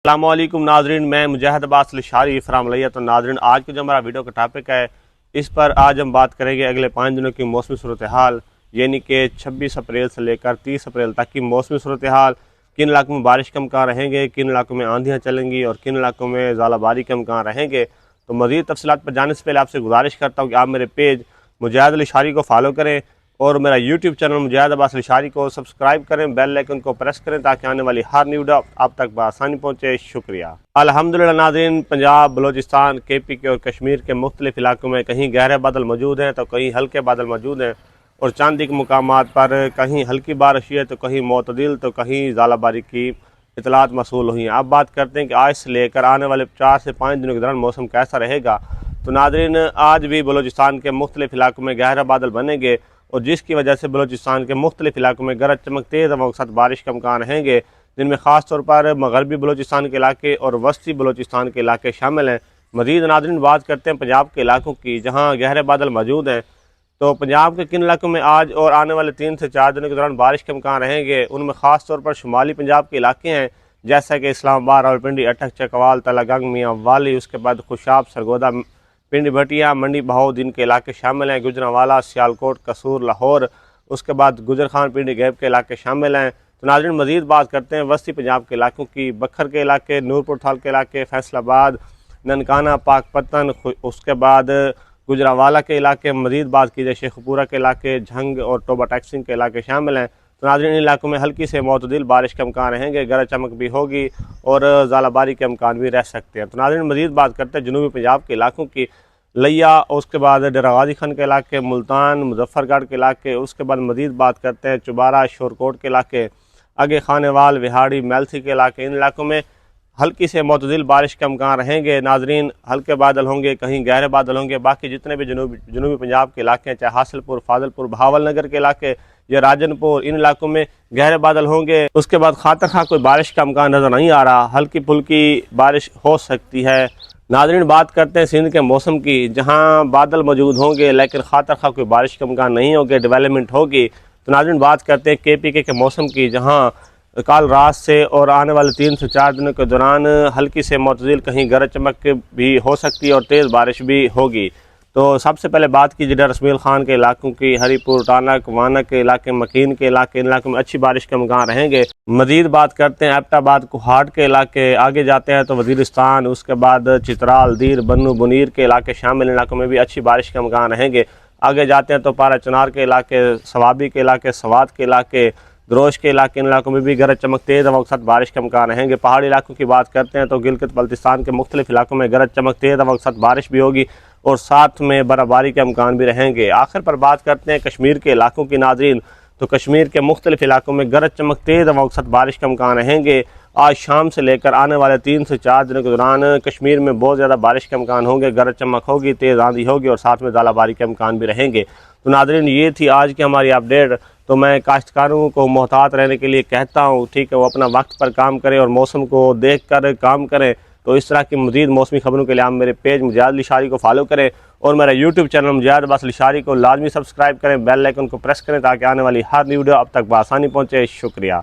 अस्सलामुअलैकुम नाजरीन, मैं मुजाहिद अब्बास लिशारी फ्राम लिया। तो नाजरीन, आज का जो हमारा वीडियो का टॉपिक है, इस पर आज हम बात करेंगे अगले 5 दिनों की मौसमी सूरत हाल, यानी कि 26 अप्रैल से लेकर 30 अप्रैल तक की मौसमी सूरत हाल। किन इलाकों में बारिश के इम्कान रहेंगे, किन इलाकों में आंधियाँ चलेंगी और किन इलाकों में ज़ालाबारी के इम्कान रहेंगे। तो मज़ीद तफसीलात पर जाने से पहले आपसे गुजारिश करता हूँ कि आप मेरे पेज मुजाहिद लिशारी को फॉलो करें और मेरा यूट्यूब चैनल मुजाहिद अब्बास लिशारी को सब्सक्राइब करें, बेल आइकन को प्रेस करें ताकि आने वाली हर न्यू वीडियो आप तक बआसानी पहुँचे। शुक्रिया। अल्हम्दुलिल्लाह नाज़रीन, पंजाब, बलोचिस्तान, KPK और कश्मीर के मुख्तलिफ इलाकों में कहीं गहरे बादल मौजूद हैं तो कहीं हल्के बादल मौजूद हैं और चांदी के मुकामात पर कहीं हल्की बारिश हुई है तो कहीं मोतदिल तो कहीं ज़ालाबारी की इतलात मसूल हुई हैं। अब बात करते हैं कि आज से लेकर आने वाले 4 से 5 दिनों के दौरान मौसम कैसा रहेगा। तो नाज़रीन, आज भी बलोचिस्तान के मुख्तलिफ इलाकों में गहरे बादल बनेंगे और जिसकी वजह से बलोचिस्तान के मुख्तलिफ इलाकों में गरज चमक तेज़ हवाओं के साथ बारिश का इम्कान रहेंगे, जिनमें ख़ास तौर पर मगरबी बलोचिस्तान के इलाके और वस्ती बलोचिस्तान के इलाके शामिल हैं। मज़ीद नाज़रीन, बात करते हैं पंजाब के इलाकों की, जहाँ गहरे बादल मौजूद हैं। तो पंजाब के किन इलाकों में आज और आने वाले 3 से 4 दिनों के दौरान बारिश के इम्कान रहेंगे, उनमें ख़ास तौर पर शुमाली पंजाब के इलाके हैं, जैसा कि इस्लामाबाद, रावलपिंडी, अटक, चकवाल, तलागंग, मियाँ वाली, उसके बाद खुशाब, सरगोदा, पिंडी भटिया, मंडी बहाउद्दीन के इलाके शामिल हैं, गुजरांवाला, सियालकोट, कसूर, लाहौर, उसके बाद गुजर खान, पिंडी गैब के इलाके शामिल हैं। तो नाज़रीन, मज़ीद बात करते हैं वस्ती पंजाब के इलाकों की, बखर के इलाके, नूरपुर थाल के इलाके, फैसलाबाद, ननकाना, पाकपतन, उसके बाद गुजरांवाला के इलाके। मज़ीद बात की जाए शेखपुरा के इलाके, झंग और टोबा टैक्सिंग के इलाके शामिल हैं। तो नाज़रीन, इन इलाकों में हल्की से मोतदिल बारिश के इम्कान रहेंगे, गरज चमक भी होगी और ज़ालाबारी के इम्कान भी रह सकते हैं। तो नाज़रीन, मज़ीद बात करते हैं जनूबी पंजाब के इलाकों की, लिया, उसके बाद डेरा गाजी खान के इलाके, मुल्तान, मुजफ्फरगढ़ के इलाके, उसके बाद मज़ीद बात करते हैं चुबारा, शोरकोट के इलाके, आगे खानेवाल, विहाड़ी, मेलथी के इलाके। इन इलाकों में हल्की से मोतदिल बारिश के इम्कान रहेंगे। नाजरीन, हल्के बादल होंगे, कहीं गहरे बादल होंगे। बाकी जितने भी जनूबी पंजाब के इलाके हैं, चाहे हासिलपुर, फाजिलपुर, बहावल नगर के इलाके या राजनपुर, इन इलाकों में गहरे बादल होंगे। उसके बाद खातर खा कोई बारिश का इम्कान नज़र नहीं आ रहा, हल्की फुल्की बारिश हो सकती है। नाज़रीन, बात करते हैं सिंध के मौसम की, जहाँ बादल मौजूद होंगे लेकिन खातर खा कोई बारिश का इम्कान नहीं होगी, डेवलपमेंट होगी। तो नाज़रीन, बात करते हैं KPK के मौसम की, जहाँ कल रात से और आने वाले 3 से 4 दिनों के दौरान हल्की से मोतदिल कहीं गरज चमक भी हो सकती है और तेज़ बारिश भी होगी। तो सबसे पहले बात की जिधर रसमील खान के इलाकों की, हरीपुर, टानक, वानक के इलाके, मकीन के इलाके, इन इलाकों में अच्छी बारिश के इम्कान रहेंगे। मज़ीद बात करते हैं एबटाबाद, कुहाट के इलाके, आगे जाते हैं तो वज़ीरिस्तान, उसके बाद चित्राल, दीर, बन्नू, बुनीर के इलाके शामिल इलाकों में भी अच्छी बारिश के इम्कान रहेंगे। आगे जाते हैं तो पारा चनार के इलाके, सवाबी के इलाके, सवात के इलाके, द्रोश के इलाके, इन इलाकों में भी गरज चमक तेज़ हवाओं के साथ बारिश के इम्कान रहेंगे। पहाड़ी इलाकों की बात करते हैं तो गिलगित बल्तिस्तान के मुख्तलिफ इलाकों में गरज चमक तेज़ हवाओं के साथ बारिश भी होगी और साथ में बर्फबारी के इम्कान भी रहेंगे। आखिर पर बात करते हैं कश्मीर के इलाकों की। नाज़रीन, तो कश्मीर के मुख्तलिफ इलाकों में गरज चमक तेज़ हवाओं के साथ बारिश के इम्कान रहेंगे। आज शाम से लेकर आने वाले 3 से 4 दिनों के दौरान कश्मीर में बहुत ज़्यादा बारिश के इम्कान होंगे, गरज चमक होगी, तेज़ आंधी होगी और साथ में ज़ालाबारी के इम्कान भी रहेंगे। तो नाज़रीन, ये थी आज की हमारी अपडेट। तो मैं काश्तकारों को मोहतात रहने के लिए कहता हूँ, ठीक है, वो अपना वक्त पर काम करें और मौसम को देख कर काम करें। तो इस तरह की मज़ीद मौसमी खबरों के लिए आप मेरे पेज मुजाहिद लिशारी को फॉलो करें और मेरा यूट्यूब चैनल मुजाहिद अब्बास लिशारी को लाजमी सब्सक्राइब करें, बेल आइकन को प्रेस करें ताकि आने वाली हर न्यू वीडियो अब तक बआसानी पहुँचे। शुक्रिया।